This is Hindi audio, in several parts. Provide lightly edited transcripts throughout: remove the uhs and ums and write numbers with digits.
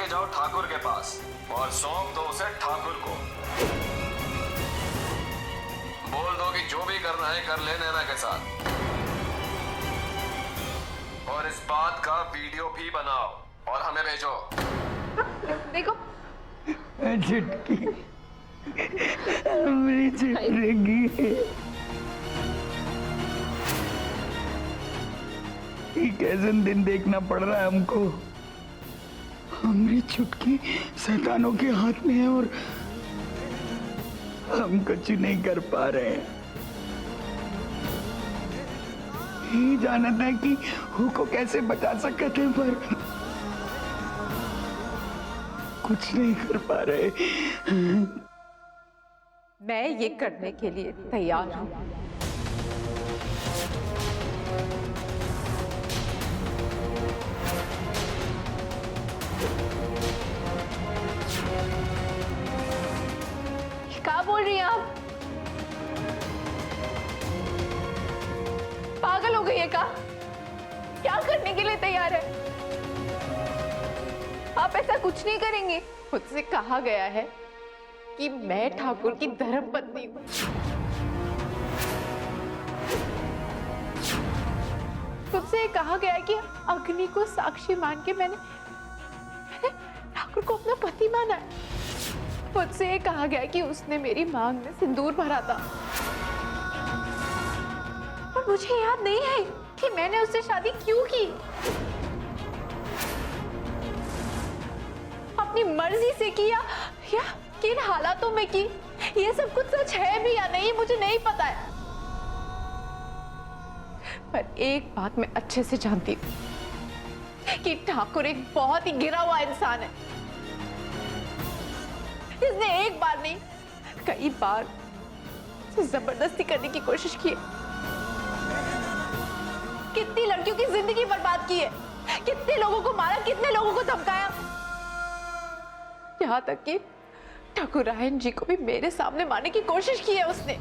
लेके जाओ ठाकुर के पास और सौंप दो उसे ठाकुर को। बोल दो कि जो भी करना है कर ले नैना के साथ, और इस बात का वीडियो भी बनाओ और हमें भेजो। देखो चुटकी, मेरी चुटकी, ये कैसे दिन देखना पड़ रहा है हमको। हमारी चुटकी शैतानों के हाथ में है और हम कुछ नहीं कर पा रहे हैं। ये जाना था कि हु को कैसे बचा सकते थे, पर कुछ नहीं कर पा रहे। मैं ये करने के लिए तैयार हूं। क्या बोल रही हैं आप? पागल हो गई है क्या करने के लिए तैयार है? आप ऐसा कुछ नहीं करेंगे। मुझसे कहा गया है कि मैं ठाकुर की धर्मपत्नी हूं। मुझसे कहा गया है कि अग्नि को साक्षी मान के मैंने ठाकुर को अपना पति माना है। मुझसे ये कहा गया कि उसने मेरी मांग में सिंदूर भरा था, और मुझे याद नहीं है कि मैंने उससे शादी क्यों की। अपनी मर्जी से किया या किन हालातों में की, ये सब कुछ सच है भी या नहीं मुझे नहीं पता है। पर एक बात मैं अच्छे से जानती हूं कि ठाकुर एक बहुत ही गिरा हुआ इंसान है। इसने एक बार नहीं कई बार जबरदस्ती करने की कोशिश की है। कितनी लड़कियों की जिंदगी बर्बाद की है, कितने लोगों को मारा, कितने लोगों को धमकाया, यहां तक कि ठाकुरायन जी को भी मेरे सामने मारने की कोशिश की है उसने।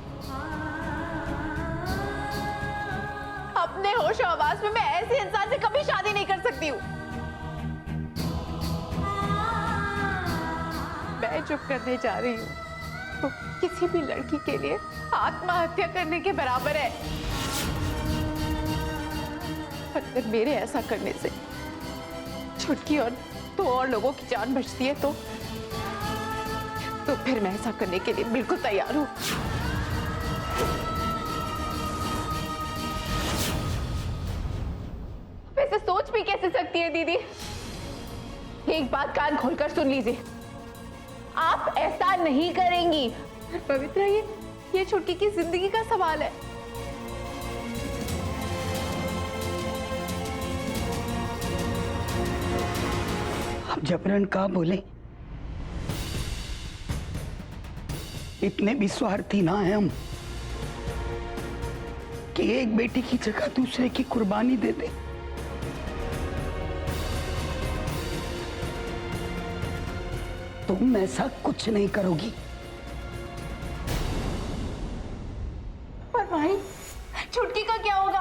अपने होश आवाज में मैं ऐसे इंसान से कभी शादी नहीं कर सकती हूं। मैं जो करने जा रही हूं वो किसी भी लड़की के लिए आत्महत्या करने के बराबर है। पर अगर मेरे ऐसा करने से छुटकी और 2 और लोगों की जान बचती है तो फिर मैं ऐसा करने के लिए बिल्कुल तैयार हूं। वैसे सोच भी कैसे सकती है दीदी? एक बात कान खोलकर सुन लीजिए, आप ऐसा नहीं करेंगी। पवित्रा, ये छुटकी की जिंदगी का सवाल है। आप जबरन का बोले, इतने भी स्वार्थी ना है हम कि एक बेटी की जगह दूसरे की कुर्बानी दे दे। तुम ऐसा कुछ नहीं करोगी। पर भाई, छुटकी का क्या होगा?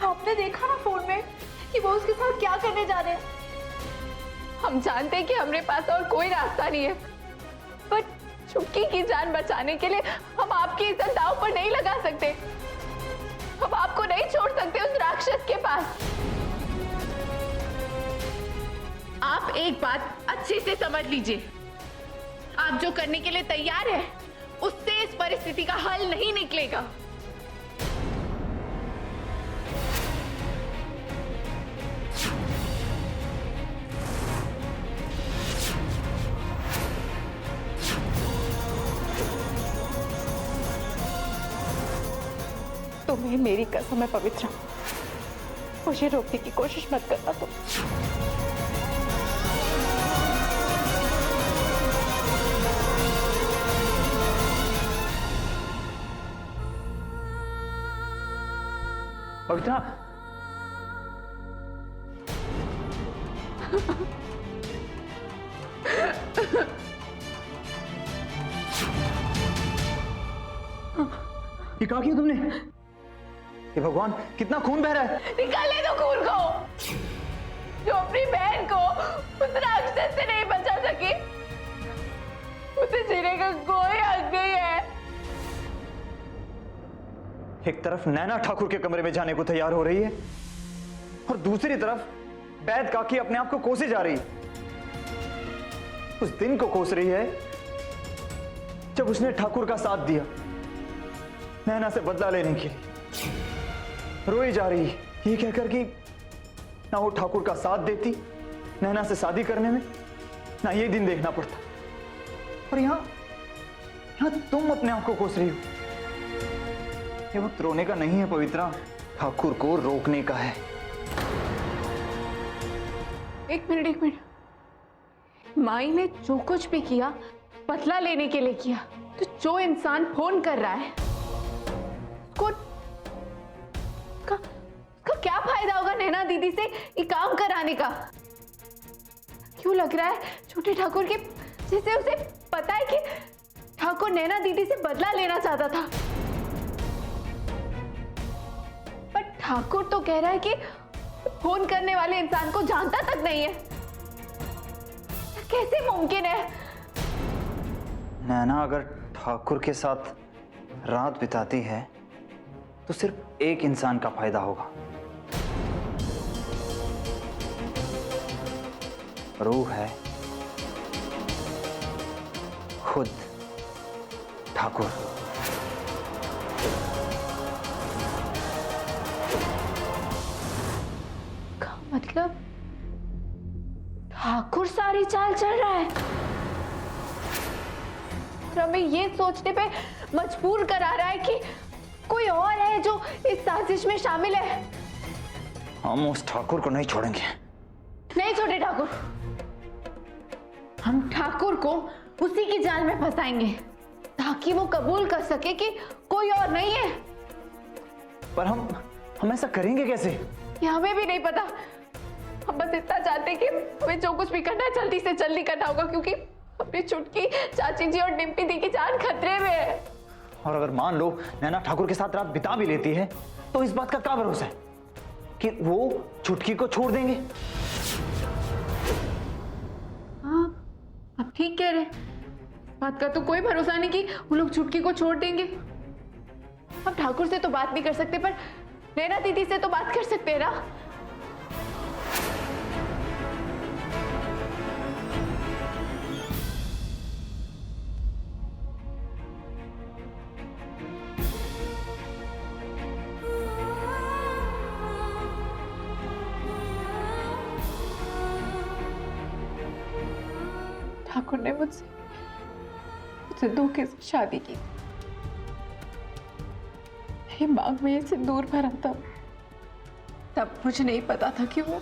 आपने देखा ना फोन में कि वो उसके साथ क्या करने जा रहे हैं। हम जानते हैं कि हमारे पास और कोई रास्ता नहीं है, पर छुटकी की जान बचाने के लिए हम आपकी इज्जत दांव पर नहीं लगा सकते। हम आपको नहीं छोड़ सकते उस राक्षस के पास। आप एक बात अच्छे से समझ लीजिए, आप जो करने के लिए तैयार हैं, उससे इस परिस्थिति का हल नहीं निकलेगा। तुम्हें मेरी कसम है पवित्रा, मुझे रोकने की कोशिश मत करना तुम। पवित्रा, ये कहा किया तुमने? ये भगवान, कितना खून बह रहा है। निकाले दो खून को, जो अपनी बहन को उस राक्षस से नहीं बचा जीने का कोई हक नहीं है। एक तरफ नैना ठाकुर के कमरे में जाने को तैयार हो रही है और दूसरी तरफ बैद काकी अपने आप को कोसे जा रही है। उस दिन को कोस रही है जब उसने ठाकुर का साथ दिया नैना से बदला लेने के लिए। रोई जा रही है ये कहकर कि ना वो ठाकुर का साथ देती नैना से शादी करने में, ना ये दिन देखना पड़ता। और यहां तुम अपने आप को कोस रही हो। ये वक्त रोने का नहीं है पवित्रा, ठाकुर को रोकने का है। एक मिनट, माई ने जो कुछ भी किया बदला लेने के लिए किया, तो जो इंसान फोन कर रहा है उसको का क्या फायदा होगा नैना दीदी से ये काम कराने का? क्यों लग रहा है छोटे ठाकुर के जैसे उसे पता है कि ठाकुर नैना दीदी से बदला लेना चाहता था, पर ठाकुर तो कह रहा है कि फोन करने वाले इंसान को जानता तक नहीं है। कैसे मुमकिन है? नैना अगर ठाकुर के साथ रात बिताती है तो सिर्फ एक इंसान का फायदा होगा, रूह है खुद ठाकुर। का मतलब ठाकुर सारी चाल चल रहा है और हमें ये सोचने पे मजबूर करा रहा है कि कोई और है जो इस साजिश में शामिल है। हम उस ठाकुर को नहीं छोड़ेंगे। नहीं छोटे ठाकुर, हम ठाकुर को उसी की जाल में फंसाएंगे ताकि वो कबूल कर सके कि कोई और नहीं है। पर हम ऐसा करेंगे कैसे? ये हमें भी नहीं पता। हम बस इतना चाहते हैं कि हमें जो कुछ भी करना है जल्दी से जल्दी करना होगा, क्योंकि अपनी छुटकी चाची जी और डिम्पी दी की जान खतरे में है। और अगर मान लो नैना ठाकुर के साथ रात बिता भी लेती है तो इस बात का क्या भरोसा है कि वो छुटकी को छोड़ देंगे? हाँ, आप ठीक कह रहे हैं। बात का तो कोई भरोसा नहीं कि वो लोग छुटकी को छोड़ देंगे। हम ठाकुर से तो बात नहीं कर सकते, पर नैना दीदी से तो बात कर सकते हैं ना। ठाकुर ने मुझसे धोखे से शादी की। मेरी मांग में ये सिंदूर भरा था, तब मुझे नहीं पता था कि वो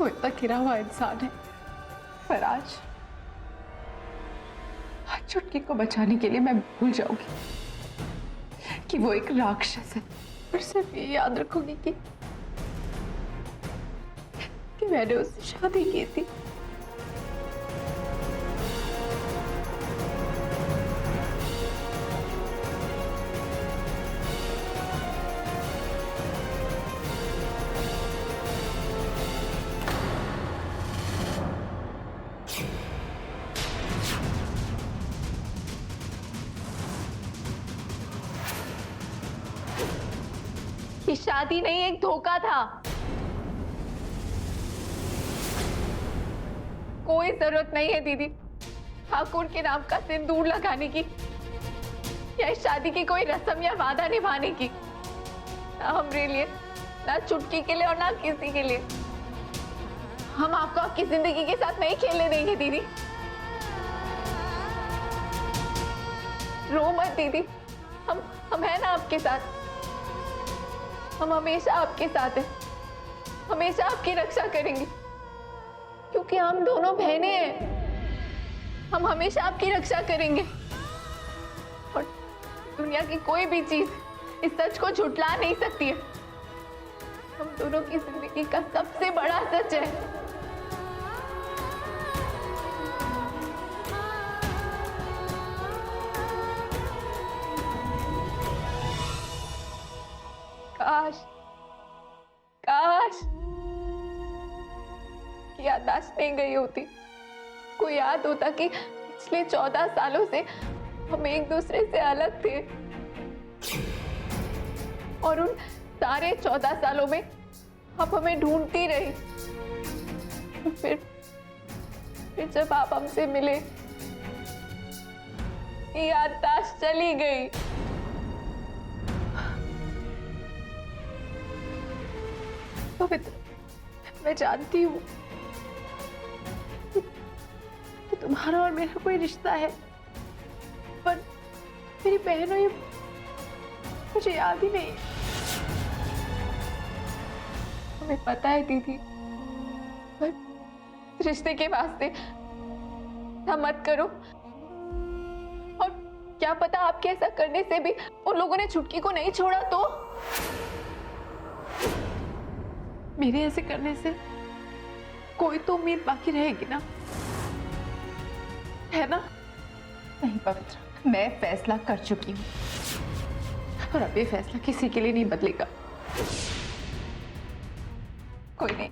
इतना गिरा हुआ इंसान है। पर आज छुटकी को बचाने के लिए मैं भूल जाऊंगी कि वो एक राक्षस है, और सिर्फ ये याद रखूंगी कि मैंने उससे शादी की थी। ये शादी नहीं, एक धोखा था। कोई जरूरत नहीं है दीदी ठाकुर के नाम का सिंदूर लगाने की, या इस शादी की कोई रस्म या वादा निभाने की। ना हमारे लिए, ना छुटकी के लिए, और ना किसी के लिए। हम आपको आपकी जिंदगी के साथ नहीं खेलने देंगे दीदी। रो मत दीदी, हम है ना आपके साथ। हम हमेशा आपके साथ हैं, हमेशा आपकी रक्षा करेंगे, क्योंकि हम दोनों बहनें हैं। हम हमेशा आपकी रक्षा करेंगे, और दुनिया की कोई भी चीज इस सच को झुठला नहीं सकती है। हम दोनों की जिंदगी का सबसे बड़ा सच है। काश कि याददाश्त नहीं गई होती, कोई याद होता कि पिछले 14 सालों से हम एक दूसरे से अलग थे और उन सारे 14 सालों में आप हमें ढूंढती रही। फिर जब आप हमसे मिले, याददाश्त चली गई। पवित्र, मैं जानती हूँ कि तुम्हारा और मेरा कोई रिश्ता है, पर मेरी बहनों ये मुझे याद ही नहीं। हमें पता है दीदी, पर रिश्ते के वास्ते ऐसा मत करो। और क्या पता आपके ऐसा करने से भी उन लोगों ने छुटकी को नहीं छोड़ा तो? मेरे ऐसे करने से कोई तो उम्मीद बाकी रहेगी ना, है ना? नहीं पवित्र, मैं फैसला कर चुकी हूँ और अब ये फैसला किसी के लिए नहीं बदलेगा। कोई नहीं।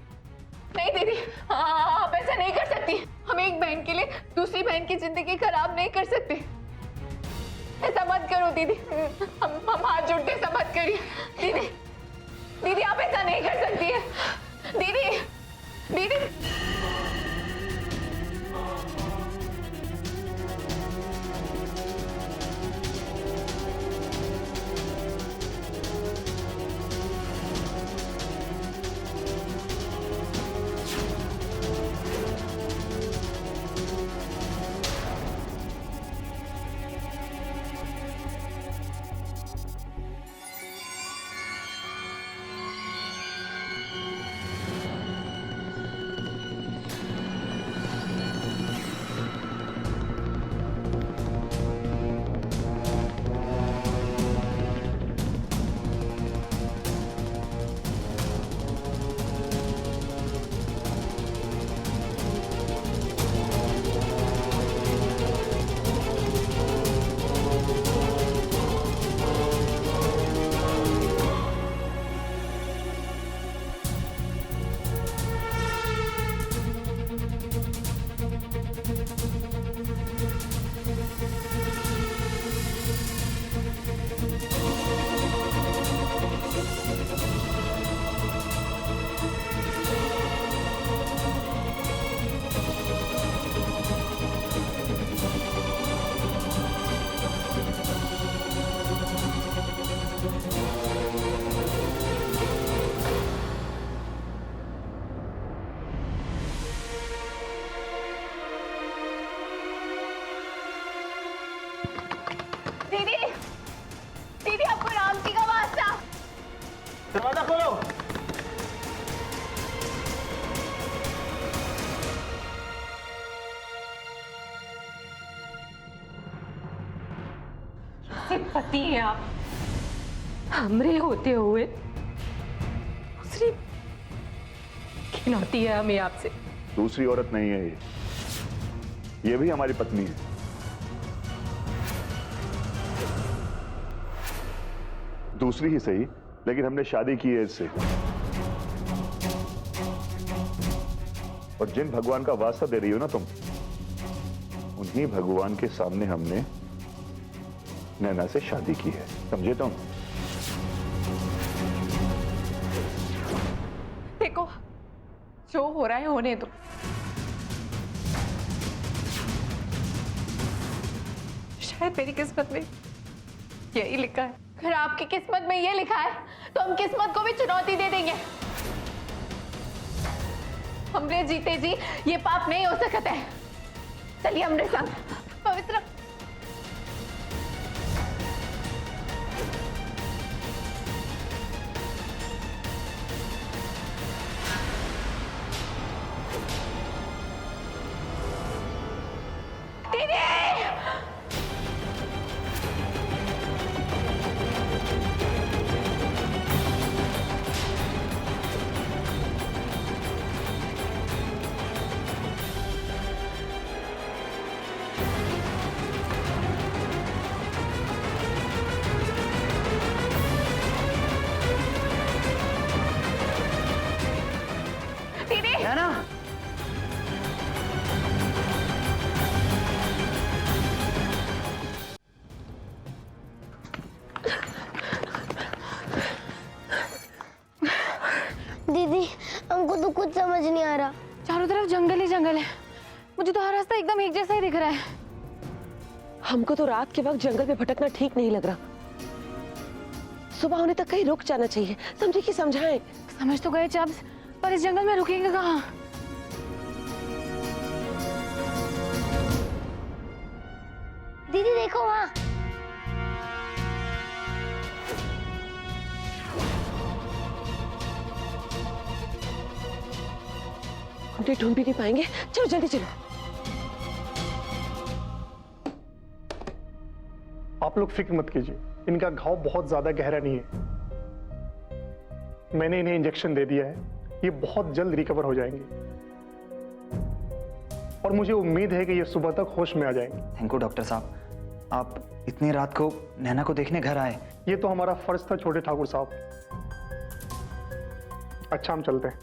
नहीं दीदी, आप ऐसा नहीं कर सकती। हम एक बहन के लिए दूसरी बहन की जिंदगी खराब नहीं कर सकते। ऐसा मत करो दीदी, हम हाथ जोड़ते ऐसा मत करिए। दीदी दीदी, आप ऐसा नहीं कर सकती है। दीदी दीदी दीदी दीदी, आपको राम जी का वास्ता। दरवाजा खोलो। पति हैं आप, हमरे होते हुए दूसरी खिलौती है हमें आपसे। दूसरी औरत नहीं है ये भी हमारी पत्नी है। दूसरी ही सही, लेकिन हमने शादी की है इससे। और जिन भगवान का वास्ता दे रही हो ना तुम, उन्हीं भगवान के सामने हमने नैना से शादी की है, समझे तुम? देखो, जो हो रहा है होने दो। शायद मेरी किस्मत में यही लिखा है। अगर आपकी किस्मत में ये लिखा है तो हम किस्मत को भी चुनौती दे देंगे। हमरे जीते जी ये पाप नहीं हो सकता है। चलिए हमरे संग। पवित्र, दीदी नैना, चारों तरफ जंगल ही जंगल है। मुझे तो हर रास्ता एकदम एक जैसा ही दिख रहा है। हमको तो रात के वक्त जंगल में भटकना ठीक नहीं लग रहा। सुबह होने तक कहीं रुक जाना चाहिए। समझे कि समझाएं? समझ तो गए चब्स, पर इस जंगल में रुकेंगे कहाँ? दीदी देखो वहाँ। हम ढूंढ भी नहीं पाएंगे। चलो जल्दी चलो। आप लोग फिक्र मत कीजिए, इनका घाव बहुत ज्यादा गहरा नहीं है। मैंने इन्हें इंजेक्शन दे दिया है, ये बहुत जल्द रिकवर हो जाएंगे और मुझे उम्मीद है कि ये सुबह तक होश में आ जाएंगे। थैंक यू डॉक्टर साहब, आप इतनी रात को नैना को देखने घर आए। ये तो हमारा फर्ज था छोटे ठाकुर साहब। अच्छा हम चलते हैं,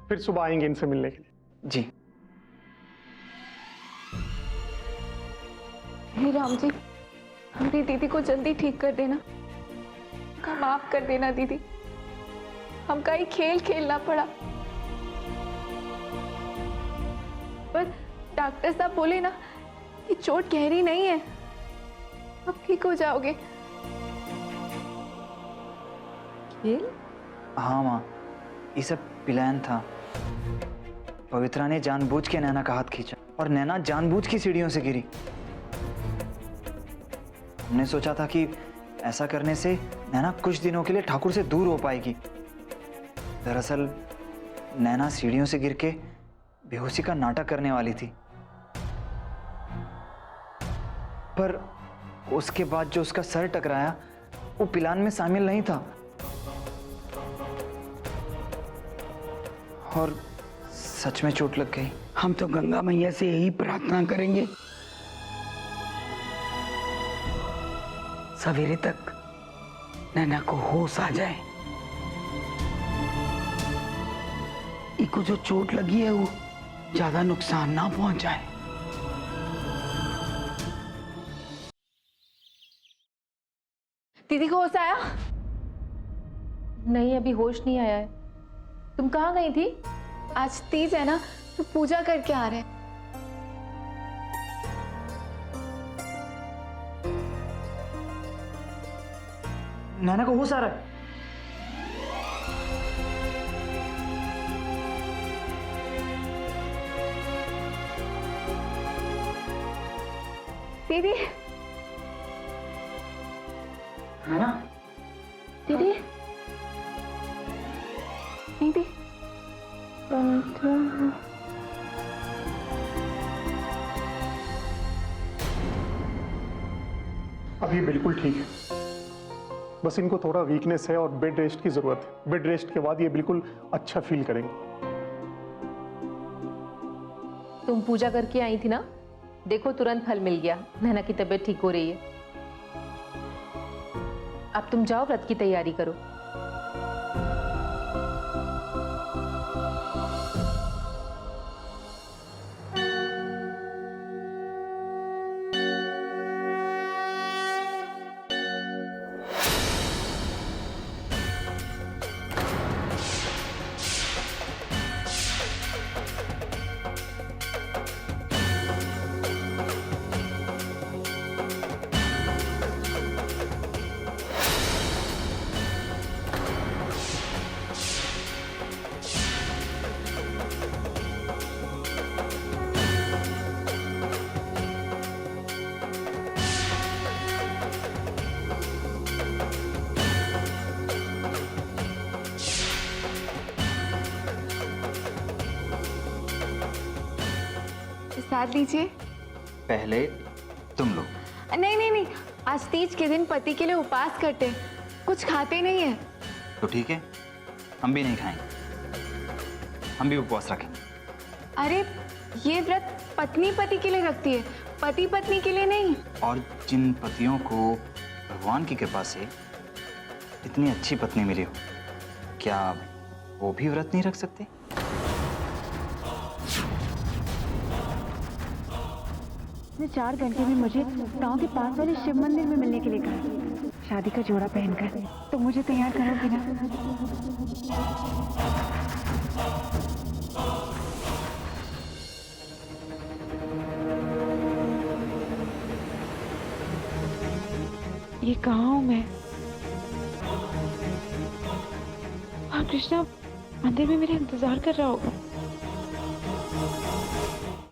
फिर सुबह आएंगे इनसे मिलने के लिए। जी। हे राम जी, हमारी दीदी को जल्दी ठीक कर देना। हमका माफ कर देना दीदी, हमका ही खेल खेलना पड़ा। पर डॉक्टर साहब बोले ना कि चोट गहरी नहीं है, अब ठीक हो जाओगे। खेल? हाँ माँ, ये सब प्लान था। पवित्रा ने जानबूझ के नैना का हाथ खींचा और नैना जानबूझ की सीढ़ियों से गिरी। हमने सोचा था कि ऐसा करने से नैना कुछ दिनों के लिए ठाकुर से दूर हो पाएगी। दरअसल नैना सीढ़ियों से गिर के बेहोशी का नाटक करने वाली थी, पर उसके बाद जो उसका सर टकराया वो प्लान में शामिल नहीं था और सच में चोट लग गई। हम तो गंगा मैया से यही प्रार्थना करेंगे, सवेरे तक नैना को होश आ जाए। इको जो चोट लगी है वो ज्यादा नुकसान ना पहुंचाए। दीदी को होश आया? नहीं, अभी होश नहीं आया है। तुम कहाँ गई थी? आज तीज है ना, तो पूजा करके आ रहे हैं। नैना को होश आ रहा है। दीदी, नैना, दीदी, दीदी, अब ये बिल्कुल ठीक है, बस इनको थोड़ा वीकनेस है और बेड रेस्ट की जरूरत है। बेड रेस्ट के बाद ये बिल्कुल अच्छा फील करेंगे। तुम पूजा करके आई थी ना, देखो तुरंत फल मिल गया। नैना की तबीयत ठीक हो रही है। अब तुम जाओ, व्रत की तैयारी करो। साथ दीजिए। पहले तुम लो। नहीं नहीं नहीं, आज तीज के दिन पति के लिए उपवास करते हैं, कुछ खाते नहीं है। तो ठीक है, हम भी नहीं खाएंगे, हम भी उपवास रखेंगे। अरे ये व्रत पत्नी पति के लिए रखती है, पति पत्नी के लिए नहीं। और जिन पतियों को भगवान की कृपा से इतनी अच्छी पत्नी मिली हो, क्या वो भी व्रत नहीं रख सकते? ने 4 घंटे में मुझे गांव के पास वाले शिव मंदिर में मिलने के लिए कहा। शादी का जोड़ा पहनकर तो मुझे तैयार करोगे ना? ये कहाँ हूँ मैं? और कृष्णा मंदिर में मेरा इंतजार कर रहा होगा।